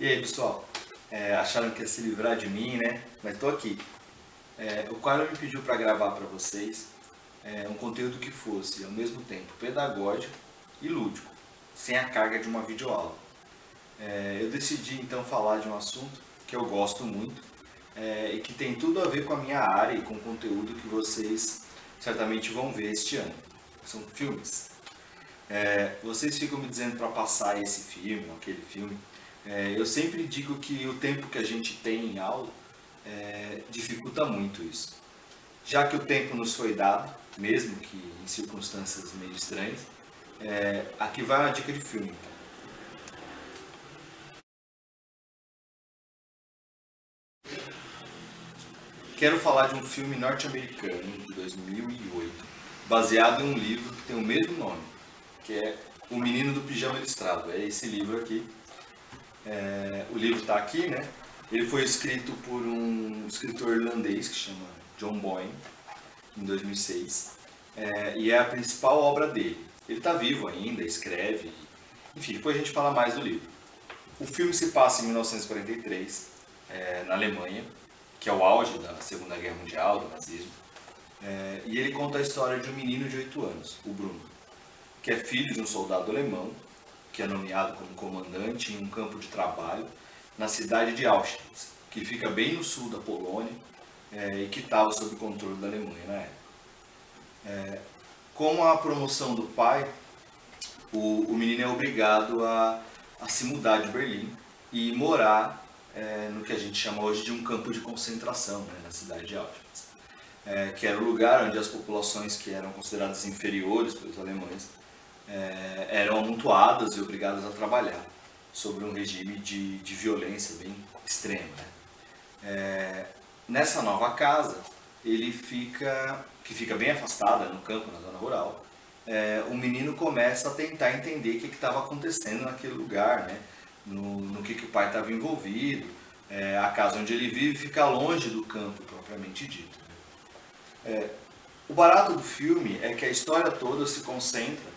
E aí, pessoal? Acharam que ia se livrar de mim, né? Mas tô aqui. O Quadro me pediu para gravar para vocês um conteúdo que fosse, ao mesmo tempo, pedagógico e lúdico, sem a carga de uma videoaula. Eu decidi, então, falar de um assunto que eu gosto muito e que tem tudo a ver com a minha área e com o conteúdo que vocês certamente vão ver este ano. São filmes. Vocês ficam me dizendo para passar esse filme ou aquele filme. Eu sempre digo que o tempo que a gente tem em aula dificulta muito isso. Já que o tempo nos foi dado, mesmo que em circunstâncias meio estranhas, aqui vai uma dica de filme. Quero falar de um filme norte-americano de 2008, baseado em um livro que tem o mesmo nome, que é O Menino do Pijama Listrado. É esse livro aqui. O livro está aqui, né? Ele foi escrito por um escritor irlandês que chama John Boyne, em 2006, e é a principal obra dele. Ele está vivo ainda, escreve, enfim, depois a gente fala mais do livro. O filme se passa em 1943, na Alemanha, que é o auge da Segunda Guerra Mundial, do nazismo, e ele conta a história de um menino de 8 anos, o Bruno, que é filho de um soldado alemão, que é nomeado como comandante em um campo de trabalho na cidade de Auschwitz, que fica bem no sul da Polônia e que estava sob controle da Alemanha na época. Com a promoção do pai, o menino é obrigado a se mudar de Berlim e morar no que a gente chama hoje de um campo de concentração, né, na cidade de Auschwitz, que era o lugar onde as populações que eram consideradas inferiores pelos alemães eram amontoadas e obrigadas a trabalhar sobre um regime de violência bem extrema. Nessa nova casa, que fica bem afastada no campo, na zona rural, o menino começa a tentar entender o que estava acontecendo naquele lugar, né? no que o pai estava envolvido. A casa onde ele vive fica longe do campo propriamente dito. O barato do filme é que a história toda se concentra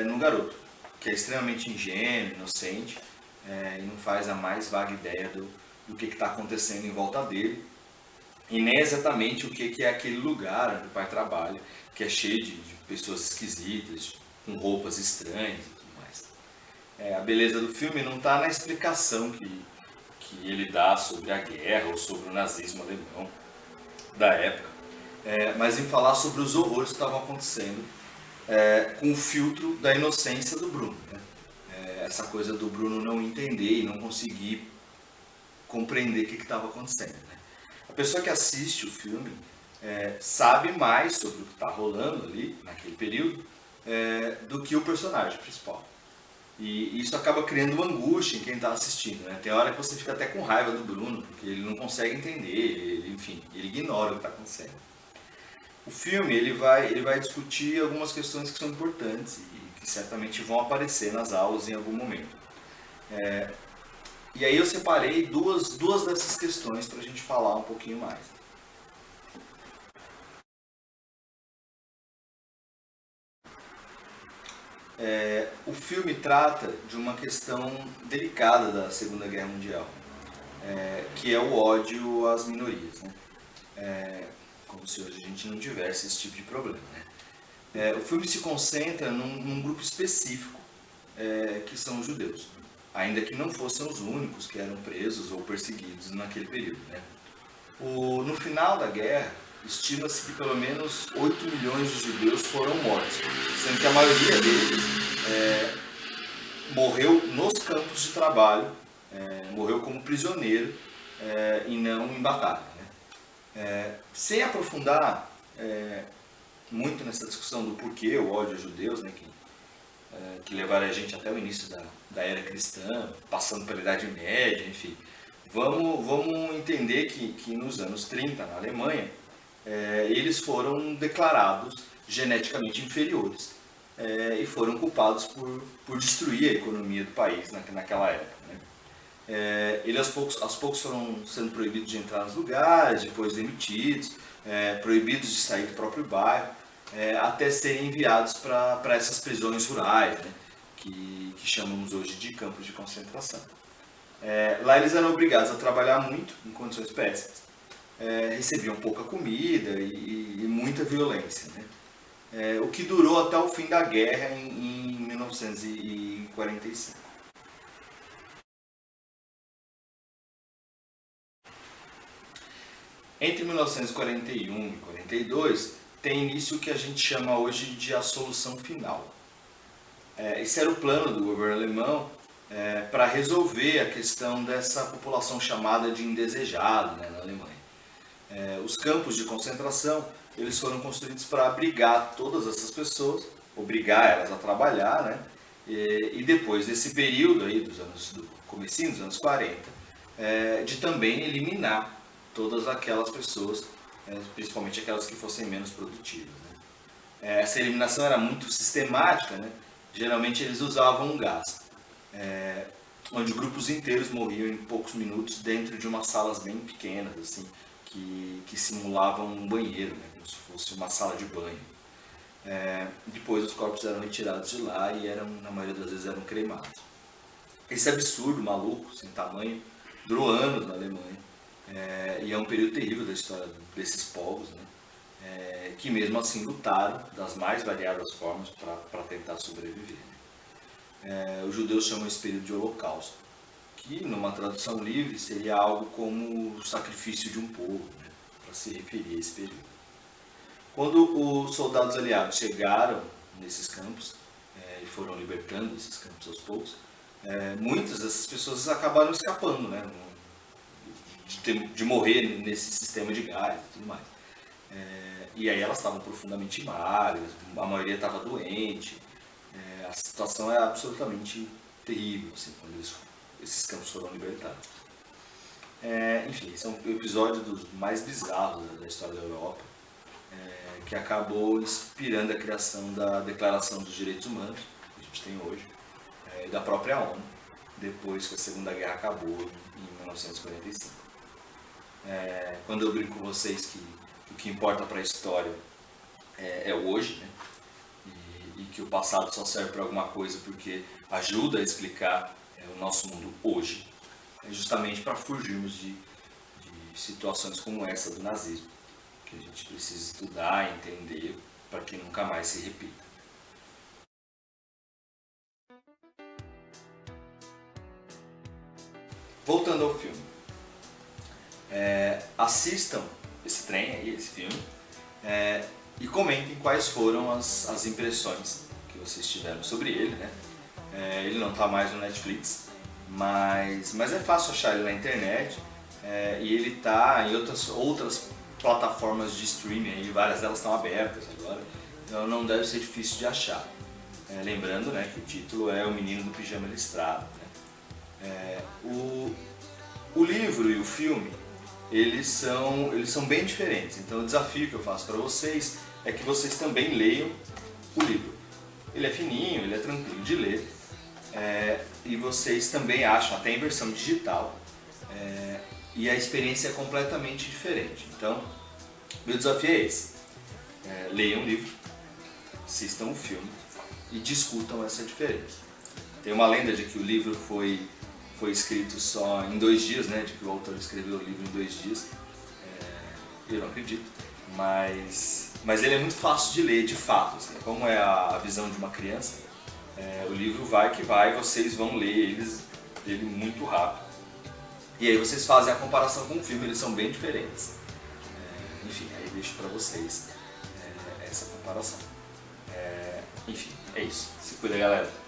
no garoto, que é extremamente ingênuo, inocente, e não faz a mais vaga ideia do que está acontecendo em volta dele, e nem exatamente o que é aquele lugar onde o pai trabalha, que é cheio de pessoas esquisitas, com roupas estranhas e tudo mais. A beleza do filme não está na explicação que ele dá sobre a guerra ou sobre o nazismo alemão da época, mas em falar sobre os horrores que estavam acontecendo com o filtro da inocência do Bruno, né? Essa coisa do Bruno não entender e não conseguir compreender o que estava acontecendo, né? A pessoa que assiste o filme sabe mais sobre o que está rolando ali naquele período do que o personagem principal. E isso acaba criando uma angústia em quem está assistindo, né? Tem hora que você fica até com raiva do Bruno, porque ele não consegue entender, ele ignora o que está acontecendo. O filme ele vai discutir algumas questões que são importantes e que certamente vão aparecer nas aulas em algum momento. E aí eu separei duas dessas questões para a gente falar um pouquinho mais. O filme trata de uma questão delicada da Segunda Guerra Mundial, que é o ódio às minorias, né? Como se hoje a gente não tivesse esse tipo de problema, né? O filme se concentra num grupo específico, que são os judeus, ainda que não fossem os únicos que eram presos ou perseguidos naquele período, né? No final da guerra, estima-se que pelo menos 8 milhões de judeus foram mortos, sendo que a maioria deles morreu nos campos de trabalho, morreu como prisioneiro e não em batalha. Sem aprofundar muito nessa discussão do porquê o ódio aos judeus, né, que levaram a gente até o início da era cristã, passando pela Idade Média, enfim, vamos entender que nos anos 30, na Alemanha, eles foram declarados geneticamente inferiores e foram culpados por destruir a economia do país naquela época, né? Eles aos poucos foram sendo proibidos de entrar nos lugares, depois demitidos, proibidos de sair do próprio bairro, até serem enviados para essas prisões rurais, né, que chamamos hoje de campos de concentração. Lá eles eram obrigados a trabalhar muito, em condições péssimas, recebiam pouca comida e muita violência, né? O que durou até o fim da guerra em 1945. Entre 1941 e 42 tem início o que a gente chama hoje de a solução final. Esse era o plano do governo alemão para resolver a questão dessa população chamada de indesejado, né, na Alemanha. Os campos de concentração eles foram construídos para abrigar todas essas pessoas, obrigar elas a trabalhar, né? E depois desse período aí do comecinho dos anos 40, de também eliminar todas aquelas pessoas, principalmente aquelas que fossem menos produtivas, né? Essa eliminação era muito sistemática, né? Geralmente eles usavam um gás, onde grupos inteiros morriam em poucos minutos dentro de umas salas bem pequenas, assim, que simulavam um banheiro, né? Como se fosse uma sala de banho. Depois os corpos eram retirados de lá e na maioria das vezes eram cremados. Esse absurdo, maluco, sem tamanho, durou anos na Alemanha. E é um período terrível da história desses povos, né? Que mesmo assim lutaram das mais variadas formas para tentar sobreviver. Os judeus chamam esse período de Holocausto, que numa tradução livre seria algo como o sacrifício de um povo, né? Para se referir a esse período. Quando os soldados aliados chegaram nesses campos e foram libertando esses campos aos poucos, muitas dessas pessoas acabaram escapando, né? De morrer nesse sistema de gás e tudo mais. E aí elas estavam profundamente magras, a maioria estava doente, a situação é absolutamente terrível, assim, quando esses campos foram libertados. Enfim, esse é um episódio dos mais bizarros da história da Europa, que acabou inspirando a criação da Declaração dos Direitos Humanos, que a gente tem hoje, e da própria ONU, depois que a Segunda Guerra acabou em 1945. Quando eu brinco com vocês que o que importa para a história é hoje, né? E que o passado só serve para alguma coisa porque ajuda a explicar o nosso mundo hoje, é justamente para fugirmos de situações como essa do nazismo, que a gente precisa estudar e entender para que nunca mais se repita. Voltando ao filme, assistam esse trem aí, esse filme, e comentem quais foram as impressões que vocês tiveram sobre ele, né? Ele não está mais no Netflix, mas é fácil achar ele na internet, e ele está em outras plataformas de streaming, aí, várias delas estão abertas agora, então não deve ser difícil de achar. Lembrando, né, que o título é O Menino do Pijama Listrado, né? O livro e o filme eles são bem diferentes, então o desafio que eu faço para vocês é que vocês também leiam o livro. Ele é fininho, ele é tranquilo de ler, e vocês também acham, até em versão digital, e a experiência é completamente diferente. Então, meu desafio é esse: leiam o livro, assistam o filme e discutam essa diferença. Tem uma lenda de que o livro foi escrito só em 2 dias, né? De que o autor escreveu o livro em 2 dias. Eu não acredito, mas ele é muito fácil de ler, de fato. Assim, como é a visão de uma criança, o livro vai que vai, vocês vão ler ele muito rápido. E aí vocês fazem a comparação com o filme, eles são bem diferentes. Enfim, aí deixo para vocês essa comparação. Enfim, é isso. Se cuida, galera.